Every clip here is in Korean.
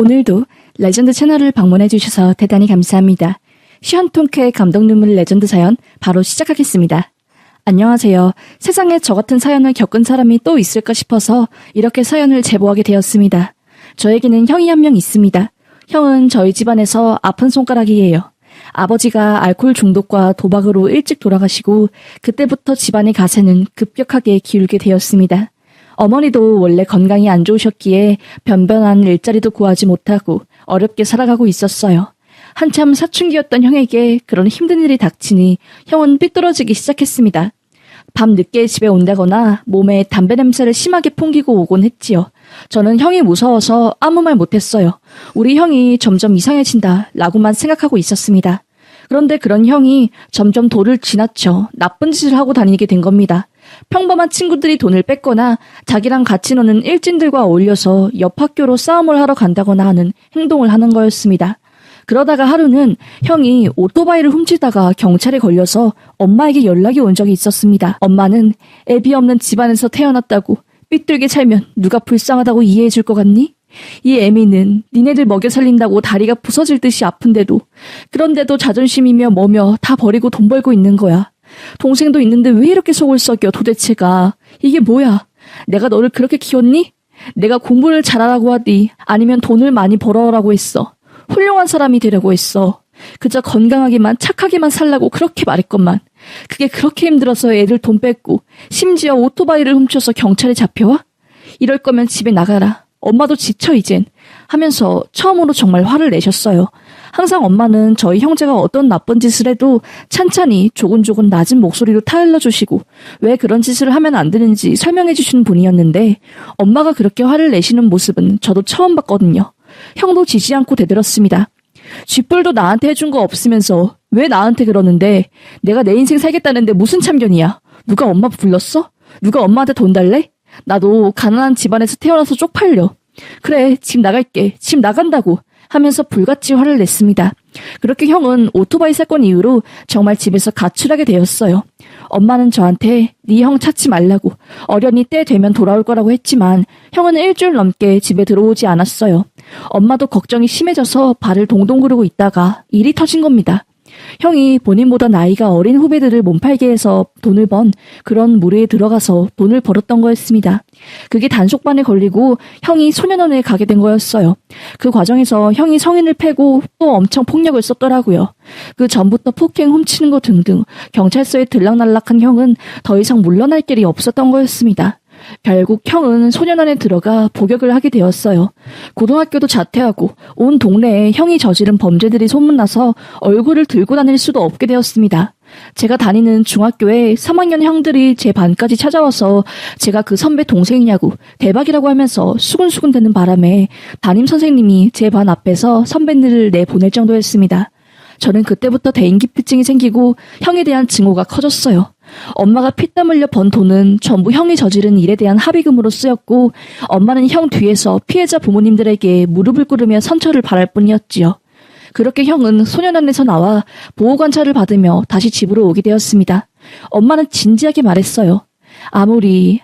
오늘도 레전드 채널을 방문해주셔서 대단히 감사합니다. 시원통쾌 감동 눈물 레전드 사연 바로 시작하겠습니다. 안녕하세요. 세상에 저 같은 사연을 겪은 사람이 또 있을까 싶어서 이렇게 사연을 제보하게 되었습니다. 저에게는 형이 한 명 있습니다. 형은 저희 집안에서 아픈 손가락이에요. 아버지가 알코올 중독과 도박으로 일찍 돌아가시고 그때부터 집안의 가세는 급격하게 기울게 되었습니다. 어머니도 원래 건강이 안 좋으셨기에 변변한 일자리도 구하지 못하고 어렵게 살아가고 있었어요. 한참 사춘기였던 형에게 그런 힘든 일이 닥치니 형은 삐뚤어지기 시작했습니다. 밤 늦게 집에 온다거나 몸에 담배 냄새를 심하게 풍기고 오곤 했지요. 저는 형이 무서워서 아무 말 못했어요. 우리 형이 점점 이상해진다 라고만 생각하고 있었습니다. 그런데 그런 형이 점점 도를 지나쳐 나쁜 짓을 하고 다니게 된 겁니다. 평범한 친구들이 돈을 뺏거나 자기랑 같이 노는 일진들과 어울려서 옆 학교로 싸움을 하러 간다거나 하는 행동을 하는 거였습니다. 그러다가 하루는 형이 오토바이를 훔치다가 경찰에 걸려서 엄마에게 연락이 온 적이 있었습니다. 엄마는 애비 없는 집안에서 태어났다고 삐뚤게 살면 누가 불쌍하다고 이해해 줄 것 같니? 이 애미는 니네들 먹여 살린다고 다리가 부서질 듯이 아픈데도 그런데도 자존심이며 뭐며 다 버리고 돈 벌고 있는 거야. 동생도 있는데 왜 이렇게 속을 썩여 도대체가. 이게 뭐야? 내가 너를 그렇게 키웠니? 내가 공부를 잘하라고 하디 아니면 돈을 많이 벌어오라고 했어. 훌륭한 사람이 되려고 했어. 그저 건강하게만 착하게만 살라고 그렇게 말했건만 그게 그렇게 힘들어서 애들 돈 뺏고 심지어 오토바이를 훔쳐서 경찰에 잡혀와? 이럴 거면 집에 나가라. 엄마도 지쳐 이젠 하면서 처음으로 정말 화를 내셨어요. 항상 엄마는 저희 형제가 어떤 나쁜 짓을 해도 찬찬히 조곤조곤 낮은 목소리로 타일러 주시고 왜 그런 짓을 하면 안 되는지 설명해 주시는 분이었는데 엄마가 그렇게 화를 내시는 모습은 저도 처음 봤거든요. 형도 지지 않고 대들었습니다. 쥐뿔도 나한테 해준 거 없으면서 왜 나한테 그러는데 내가 내 인생 살겠다는데 무슨 참견이야. 누가 엄마 불렀어? 누가 엄마한테 돈 달래? 나도 가난한 집안에서 태어나서 쪽팔려. 그래, 집 나갈게. 집 나간다고 하면서 불같이 화를 냈습니다. 그렇게 형은 오토바이 사건 이후로 정말 집에서 가출하게 되었어요. 엄마는 저한테 네 형 찾지 말라고 어련히 때 되면 돌아올 거라고 했지만 형은 일주일 넘게 집에 들어오지 않았어요. 엄마도 걱정이 심해져서 발을 동동 구르고 있다가 일이 터진 겁니다. 형이 본인보다 나이가 어린 후배들을 몸팔게 해서 돈을 번 그런 무리에 들어가서 돈을 벌었던 거였습니다. 그게 단속반에 걸리고 형이 소년원에 가게 된 거였어요. 그 과정에서 형이 성인을 패고 또 엄청 폭력을 썼더라고요. 그 전부터 폭행, 훔치는 거 등등 경찰서에 들락날락한 형은 더 이상 물러날 길이 없었던 거였습니다. 결국 형은 소년원에 들어가 복역을 하게 되었어요. 고등학교도 자퇴하고 온 동네에 형이 저지른 범죄들이 소문나서 얼굴을 들고 다닐 수도 없게 되었습니다. 제가 다니는 중학교에 3학년 형들이 제 반까지 찾아와서 제가 그 선배 동생이냐고 대박이라고 하면서 수근수근 대는 바람에 담임선생님이 제 반 앞에서 선배들을 내보낼 정도였습니다. 저는 그때부터 대인기피증이 생기고 형에 대한 증오가 커졌어요. 엄마가 피땀 흘려 번 돈은 전부 형이 저지른 일에 대한 합의금으로 쓰였고 엄마는 형 뒤에서 피해자 부모님들에게 무릎을 꿇으며 선처를 바랄 뿐이었지요. 그렇게 형은 소년원에서 나와 보호관찰을 받으며 다시 집으로 오게 되었습니다. 엄마는 진지하게 말했어요. 아무리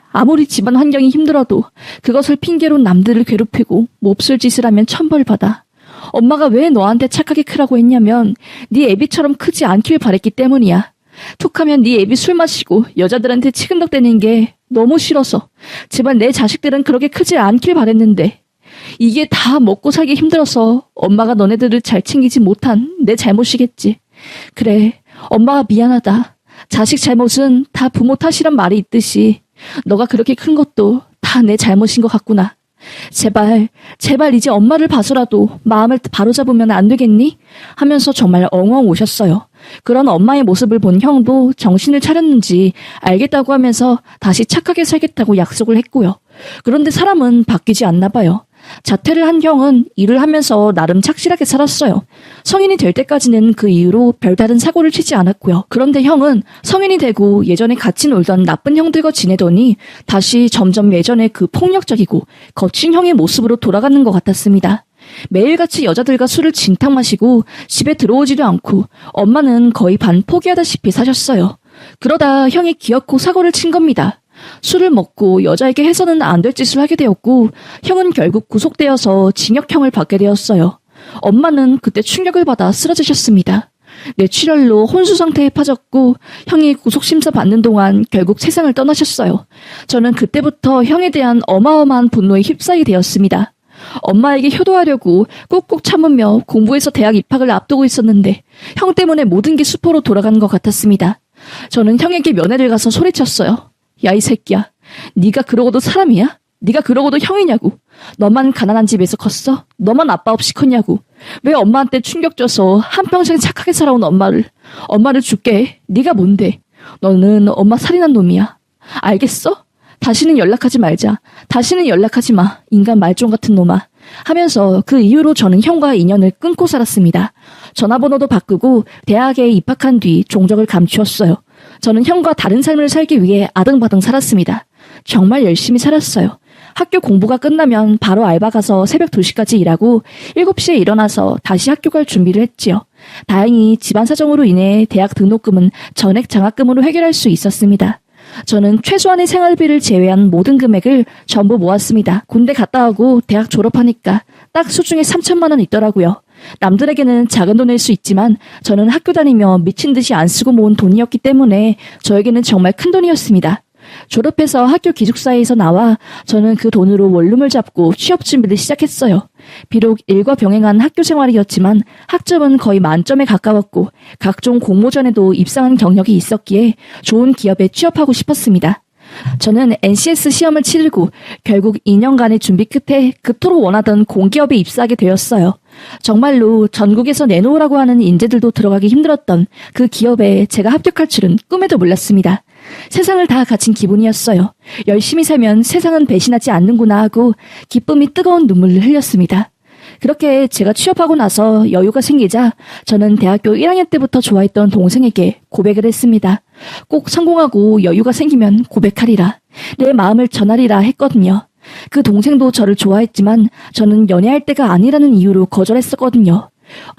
집안 환경이 힘들어도 그것을 핑계로 남들을 괴롭히고 몹쓸 짓을 하면 천벌받아. 엄마가 왜 너한테 착하게 크라고 했냐면 네 애비처럼 크지 않길 바랬기 때문이야. 툭하면 네 애비 술 마시고 여자들한테 치근덕대는 게 너무 싫어서 제발 내 자식들은 그렇게 크지 않길 바랬는데 이게 다 먹고 살기 힘들어서 엄마가 너네들을 잘 챙기지 못한 내 잘못이겠지. 그래, 엄마가 미안하다. 자식 잘못은 다 부모 탓이란 말이 있듯이 너가 그렇게 큰 것도 다 내 잘못인 것 같구나. 제발 이제 엄마를 봐서라도 마음을 바로잡으면 안 되겠니? 하면서 정말 엉엉 우셨어요. 그런 엄마의 모습을 본 형도 정신을 차렸는지 알겠다고 하면서 다시 착하게 살겠다고 약속을 했고요. 그런데 사람은 바뀌지 않나 봐요. 자퇴를 한 형은 일을 하면서 나름 착실하게 살았어요. 성인이 될 때까지는 그 이후로 별다른 사고를 치지 않았고요. 그런데 형은 성인이 되고 예전에 같이 놀던 나쁜 형들과 지내더니 다시 점점 예전에 그 폭력적이고 거친 형의 모습으로 돌아가는 것 같았습니다. 매일같이 여자들과 술을 진탕 마시고 집에 들어오지도 않고 엄마는 거의 반 포기하다시피 사셨어요. 그러다 형이 기어코 사고를 친 겁니다. 술을 먹고 여자에게 해서는 안 될 짓을 하게 되었고 형은 결국 구속되어서 징역형을 받게 되었어요. 엄마는 그때 충격을 받아 쓰러지셨습니다. 뇌출혈로 혼수 상태에 빠졌고 형이 구속심사 받는 동안 결국 세상을 떠나셨어요. 저는 그때부터 형에 대한 어마어마한 분노에 휩싸이게 되었습니다. 엄마에게 효도하려고 꾹꾹 참으며 공부해서 대학 입학을 앞두고 있었는데 형 때문에 모든 게 수포로 돌아간 것 같았습니다. 저는 형에게 면회를 가서 소리쳤어요. 야, 이 새끼야. 네가 그러고도 사람이야? 네가 그러고도 형이냐고. 너만 가난한 집에서 컸어? 너만 아빠 없이 컸냐고. 왜 엄마한테 충격 줘서 한평생 착하게 살아온 엄마를 죽게 해? 네가 뭔데? 너는 엄마 살인한 놈이야. 알겠어? 다시는 연락하지 말자. 다시는 연락하지 마. 인간 말종 같은 놈아. 하면서 그 이후로 저는 형과 인연을 끊고 살았습니다. 전화번호도 바꾸고 대학에 입학한 뒤 종적을 감추었어요. 저는 형과 다른 삶을 살기 위해 아등바등 살았습니다. 정말 열심히 살았어요. 학교 공부가 끝나면 바로 알바 가서 새벽 2시까지 일하고 7시에 일어나서 다시 학교 갈 준비를 했지요. 다행히 집안 사정으로 인해 대학 등록금은 전액 장학금으로 해결할 수 있었습니다. 저는 최소한의 생활비를 제외한 모든 금액을 전부 모았습니다. 군대 갔다 오고 대학 졸업하니까 딱 수중에 3천만 원 있더라고요. 남들에게는 작은 돈일 수 있지만 저는 학교 다니며 미친 듯이 안 쓰고 모은 돈이었기 때문에 저에게는 정말 큰 돈이었습니다. 졸업해서 학교 기숙사에서 나와 저는 그 돈으로 원룸을 잡고 취업 준비를 시작했어요. 비록 일과 병행한 학교 생활이었지만 학점은 거의 만점에 가까웠고 각종 공모전에도 입상한 경력이 있었기에 좋은 기업에 취업하고 싶었습니다. 저는 NCS 시험을 치르고 결국 2년간의 준비 끝에 그토록 원하던 공기업에 입사하게 되었어요. 정말로 전국에서 내놓으라고 하는 인재들도 들어가기 힘들었던 그 기업에 제가 합격할 줄은 꿈에도 몰랐습니다. 세상을 다 갖춘 기분이었어요. 열심히 살면 세상은 배신하지 않는구나 하고 기쁨이 뜨거운 눈물을 흘렸습니다. 그렇게 제가 취업하고 나서 여유가 생기자 저는 대학교 1학년 때부터 좋아했던 동생에게 고백을 했습니다. 꼭 성공하고 여유가 생기면 고백하리라. 내 마음을 전하리라 했거든요. 그 동생도 저를 좋아했지만 저는 연애할 때가 아니라는 이유로 거절했었거든요.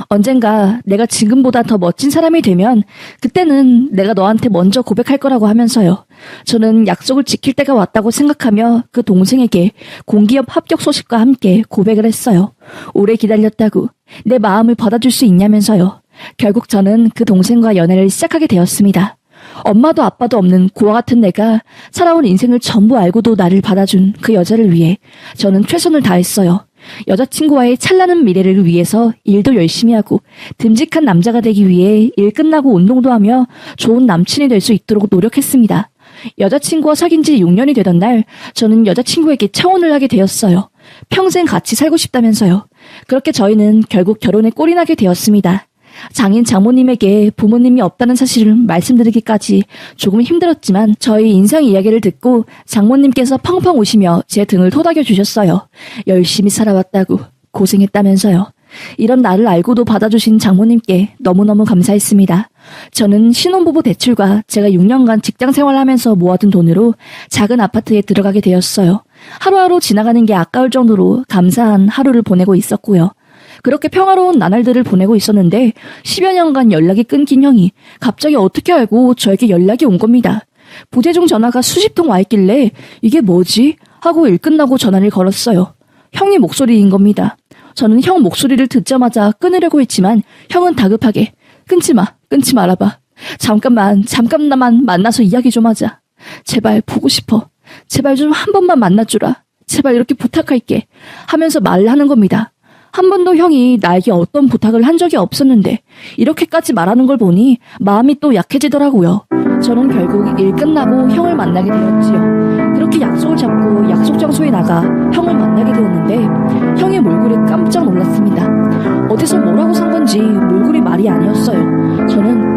언젠가 내가 지금보다 더 멋진 사람이 되면 그때는 내가 너한테 먼저 고백할 거라고 하면서요. 저는 약속을 지킬 때가 왔다고 생각하며 그 동생에게 공기업 합격 소식과 함께 고백을 했어요. 오래 기다렸다고 내 마음을 받아줄 수 있냐면서요. 결국 저는 그 동생과 연애를 시작하게 되었습니다. 엄마도 아빠도 없는 고아 같은 내가 살아온 인생을 전부 알고도 나를 받아준 그 여자를 위해 저는 최선을 다했어요. 여자친구와의 찬란한 미래를 위해서 일도 열심히 하고 듬직한 남자가 되기 위해 일 끝나고 운동도 하며 좋은 남친이 될 수 있도록 노력했습니다. 여자친구와 사귄 지 6년이 되던 날 저는 여자친구에게 청혼을 하게 되었어요. 평생 같이 살고 싶다면서요. 그렇게 저희는 결국 결혼에 꼴이 나게 되었습니다. 장인 장모님에게 부모님이 없다는 사실을 말씀드리기까지 조금 힘들었지만 저희 인생 이야기를 듣고 장모님께서 펑펑 우시며 제 등을 토닥여 주셨어요. 열심히 살아왔다고 고생했다면서요. 이런 나를 알고도 받아주신 장모님께 너무너무 감사했습니다. 저는 신혼부부 대출과 제가 6년간 직장 생활하면서 모아둔 돈으로 작은 아파트에 들어가게 되었어요. 하루하루 지나가는 게 아까울 정도로 감사한 하루를 보내고 있었고요. 그렇게 평화로운 나날들을 보내고 있었는데 10여 년간 연락이 끊긴 형이 갑자기 어떻게 알고 저에게 연락이 온 겁니다. 부재중 전화가 수십 통 와 있길래 이게 뭐지? 하고 일 끝나고 전화를 걸었어요. 형이 목소리인 겁니다. 저는 형 목소리를 듣자마자 끊으려고 했지만 형은 다급하게 끊지 말아봐. 잠깐만 만나서 이야기 좀 하자. 제발 보고 싶어. 제발 좀 한 번만 만나주라. 제발 이렇게 부탁할게. 하면서 말을 하는 겁니다. 한 번도 형이 나에게 어떤 부탁을 한 적이 없었는데 이렇게까지 말하는 걸 보니 마음이 또 약해지더라고요. 저는 결국 일 끝나고 형을 만나게 되었지요. 그렇게 약속을 잡고 약속 장소에 나가 형을 만나게 되었는데 형의 몰골에 깜짝 놀랐습니다. 어디서 뭐라고 산 건지 몰골이 말이 아니었어요. 저는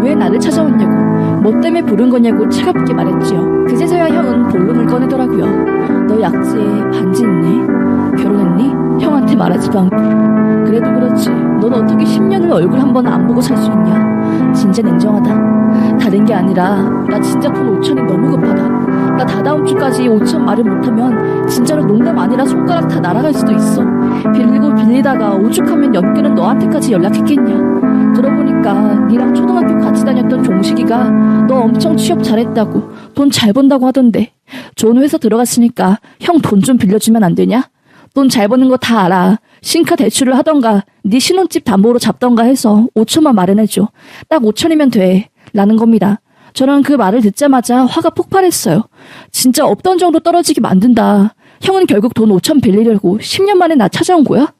왜 나를 찾아왔냐고, 뭐 때문에 부른 거냐고 차갑게 말했지요. 그제서야 형은 본론을 꺼내더라고요. 너 약지에 반지 있네? 결혼했니? 형한테 말하지도 않고. 그래도 그렇지, 넌 어떻게 10년을 얼굴 한 번 안 보고 살 수 있냐? 진짜 냉정하다. 다른 게 아니라 나 진짜 돈 5천이 너무 급하다. 나 다다음 주까지 5천 말을 못하면 진짜로 농담 아니라 손가락 다 날아갈 수도 있어. 빌리다가 오죽하면 연결은 너한테까지 연락했겠냐. 들어보니까 니랑 초등학교 같이 다녔던 종식이가 너 엄청 취업 잘했다고 돈 잘 번다고 하던데. 좋은 회사 들어갔으니까 형 돈 좀 빌려주면 안 되냐? 돈 잘 버는 거 다 알아. 신카 대출을 하던가 네 신혼집 담보로 잡던가 해서 5천만 마련해줘. 딱 5천이면 돼. 라는 겁니다. 저는 그 말을 듣자마자 화가 폭발했어요. 진짜 없던 정도 떨어지게 만든다. 형은 결국 돈 5천 빌리려고 10년 만에 나 찾아온 거야?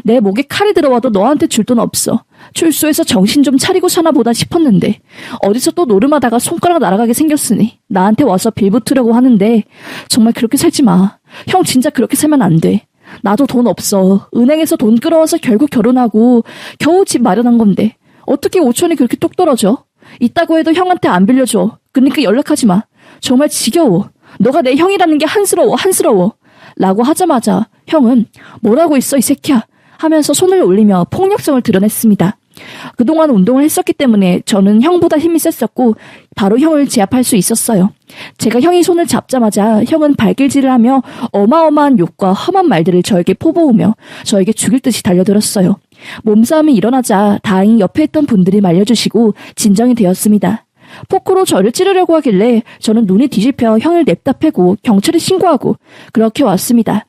내 목에 칼이 들어와도 너한테 줄 돈 없어. 출소해서 정신 좀 차리고 사나 보다 싶었는데 어디서 또 노름하다가 손가락 날아가게 생겼으니 나한테 와서 빌붙으려고 하는데 정말 그렇게 살지 마. 형 진짜 그렇게 살면 안 돼. 나도 돈 없어. 은행에서 돈 끌어와서 결국 결혼하고 겨우 집 마련한 건데 어떻게 5천이 그렇게 뚝 떨어져? 있다고 해도 형한테 안 빌려줘. 그러니까 연락하지 마. 정말 지겨워. 너가 내 형이라는 게 한스러워. 라고 하자마자 형은 뭐라고 있어 이 새끼야 하면서 손을 올리며 폭력성을 드러냈습니다. 그동안 운동을 했었기 때문에 저는 형보다 힘이 셌었고 바로 형을 제압할 수 있었어요. 제가 형이 손을 잡자마자 형은 발길질을 하며 어마어마한 욕과 험한 말들을 저에게 퍼부으며 저에게 죽일 듯이 달려들었어요. 몸싸움이 일어나자 다행히 옆에 있던 분들이 말려주시고 진정이 되었습니다. 포크로 저를 찌르려고 하길래 저는 눈이 뒤집혀 형을 냅다 패고 경찰에 신고하고 그렇게 왔습니다.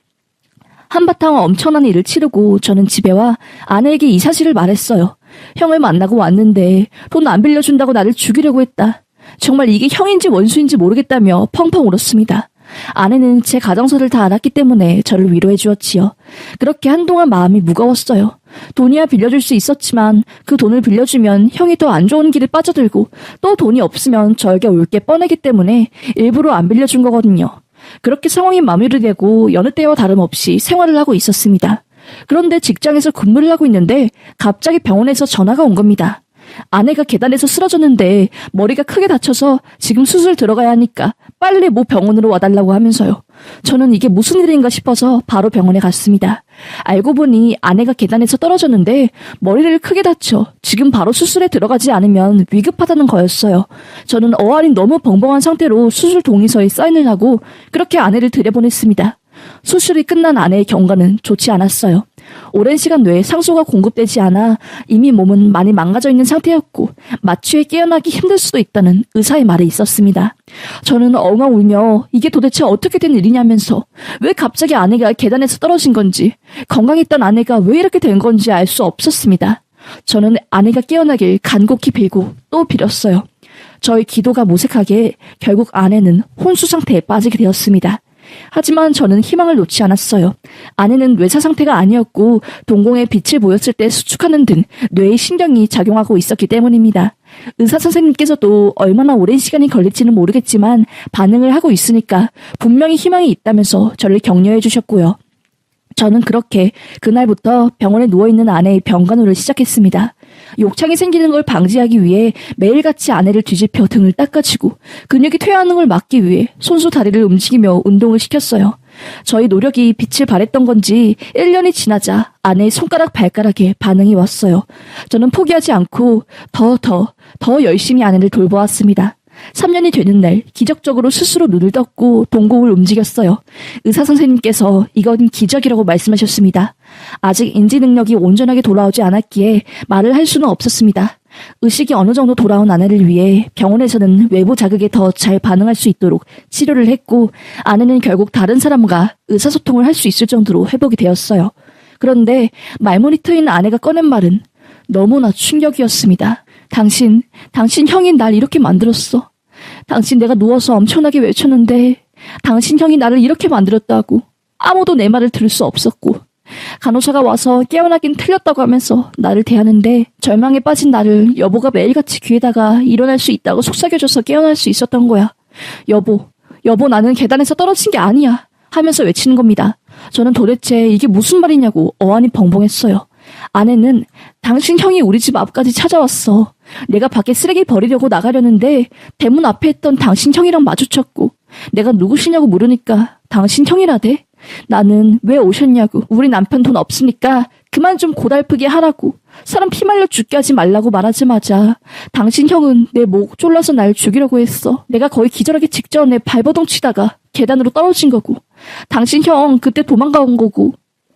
한바탕 엄청난 일을 치르고 저는 집에 와 아내에게 이 사실을 말했어요. 형을 만나고 왔는데 돈 안 빌려준다고 나를 죽이려고 했다. 정말 이게 형인지 원수인지 모르겠다며 펑펑 울었습니다. 아내는 제 가정사를 다 알았기 때문에 저를 위로해 주었지요. 그렇게 한동안 마음이 무거웠어요. 돈이야 빌려줄 수 있었지만 그 돈을 빌려주면 형이 더 안 좋은 길에 빠져들고 또 돈이 없으면 저에게 올 게 뻔하기 때문에 일부러 안 빌려준 거거든요. 그렇게 상황이 마무리되고 여느 때와 다름없이 생활을 하고 있었습니다. 그런데 직장에서 근무를 하고 있는데 갑자기 병원에서 전화가 온 겁니다. 아내가 계단에서 쓰러졌는데 머리가 크게 다쳐서 지금 수술 들어가야 하니까 빨리 모 병원으로 와달라고 하면서요. 저는 이게 무슨 일인가 싶어서 바로 병원에 갔습니다. 알고 보니 아내가 계단에서 떨어졌는데 머리를 크게 다쳐 지금 바로 수술에 들어가지 않으면 위급하다는 거였어요. 저는 어안이 너무 벙벙한 상태로 수술 동의서에 사인을 하고 그렇게 아내를 들여보냈습니다. 수술이 끝난 아내의 경과는 좋지 않았어요. 오랜 시간 내에 상소가 공급되지 않아 이미 몸은 많이 망가져 있는 상태였고 마취에 깨어나기 힘들 수도 있다는 의사의 말이 있었습니다. 저는 엉엉 울며 이게 도대체 어떻게 된 일이냐면서 왜 갑자기 아내가 계단에서 떨어진 건지 건강했던 아내가 왜 이렇게 된 건지 알 수 없었습니다. 저는 아내가 깨어나길 간곡히 빌고 또 빌었어요. 저의 기도가 모색하게 결국 아내는 혼수 상태에 빠지게 되었습니다. 하지만 저는 희망을 놓지 않았어요. 아내는 뇌사 상태가 아니었고 동공에 빛을 보였을 때 수축하는 등 뇌의 신경이 작용하고 있었기 때문입니다. 의사 선생님께서도 얼마나 오랜 시간이 걸릴지는 모르겠지만 반응을 하고 있으니까 분명히 희망이 있다면서 저를 격려해 주셨고요. 저는 그렇게 그날부터 병원에 누워있는 아내의 병간호를 시작했습니다. 욕창이 생기는 걸 방지하기 위해 매일같이 아내를 뒤집혀 등을 닦아주고 근육이 퇴화하는 걸 막기 위해 손수 다리를 움직이며 운동을 시켰어요. 저희 노력이 빛을 발했던 건지 1년이 지나자 아내의 손가락 발가락에 반응이 왔어요. 저는 포기하지 않고 더 열심히 아내를 돌보았습니다. 3년이 되는 날 기적적으로 스스로 눈을 떴고 동공을 움직였어요. 의사 선생님께서 이건 기적이라고 말씀하셨습니다. 아직 인지 능력이 온전하게 돌아오지 않았기에 말을 할 수는 없었습니다. 의식이 어느 정도 돌아온 아내를 위해 병원에서는 외부 자극에 더 잘 반응할 수 있도록 치료를 했고 아내는 결국 다른 사람과 의사소통을 할 수 있을 정도로 회복이 되었어요. 그런데 말모니터인 아내가 꺼낸 말은 너무나 충격이었습니다. 당신 형이 날 이렇게 만들었어. 당신 내가 누워서 엄청나게 외쳤는데 당신 형이 나를 이렇게 만들었다고. 아무도 내 말을 들을 수 없었고 간호사가 와서 깨어나긴 틀렸다고 하면서 나를 대하는데 절망에 빠진 나를 여보가 매일같이 귀에다가 일어날 수 있다고 속삭여줘서 깨어날 수 있었던 거야. 여보 나는 계단에서 떨어진 게 아니야 하면서 외치는 겁니다. 저는 도대체 이게 무슨 말이냐고 어안이 벙벙했어요. 아내는 당신 형이 우리 집 앞까지 찾아왔어. 내가 밖에 쓰레기 버리려고 나가려는데 대문 앞에 있던 당신 형이랑 마주쳤고 내가 누구시냐고 물으니까 당신 형이라대. 나는 왜 오셨냐고 우리 남편 돈 없으니까 그만 좀 고달프게 하라고 사람 피말려 죽게 하지 말라고 말하자마자 당신 형은 내 목 졸라서 날 죽이려고 했어. 내가 거의 기절하기 직전에 발버둥 치다가 계단으로 떨어진 거고 당신 형 그때 도망가 온 거고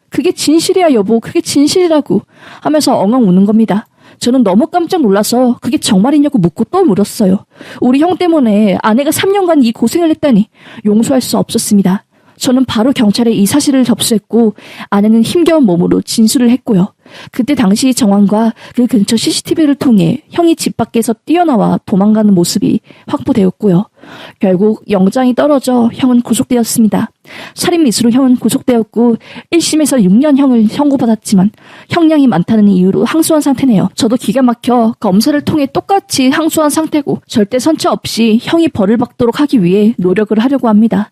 그게 진실이야 여보 그게 진실이라고 하면서 엉엉 우는 겁니다. 저는 너무 깜짝 놀라서 그게 정말이냐고 묻고 또 물었어요. 우리 형 때문에 아내가 3년간 이 고생을 했다니 용서할 수 없었습니다. 저는 바로 경찰에 이 사실을 접수했고 아내는 힘겨운 몸으로 진술을 했고요. 그때 당시 정황과 그 근처 CCTV를 통해 형이 집 밖에서 뛰어나와 도망가는 모습이 확보되었고요. 결국 영장이 떨어져 형은 구속되었습니다. 살인 미수로 형은 구속되었고 1심에서 6년형을 선고받았지만 형량이 많다는 이유로 항소한 상태네요. 저도 기가 막혀 검사를 통해 똑같이 항소한 상태고 절대 선처 없이 형이 벌을 받도록 하기 위해 노력을 하려고 합니다.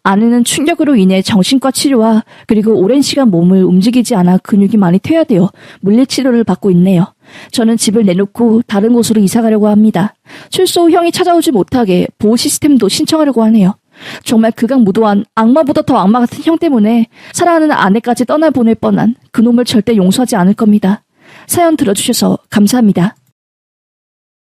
아내는 충격으로 인해 정신과 치료와 그리고 오랜 시간 몸을 움직이지 않아 근육이 많이 퇴화되어 물리치료를 받고 있네요. 저는 집을 내놓고 다른 곳으로 이사가려고 합니다. 출소 후 형이 찾아오지 못하게 보호 시스템도 신청하려고 하네요. 정말 극악무도한 악마보다 더 악마 같은 형 때문에 사랑하는 아내까지 떠나보낼 뻔한 그놈을 절대 용서하지 않을 겁니다. 사연 들어주셔서 감사합니다.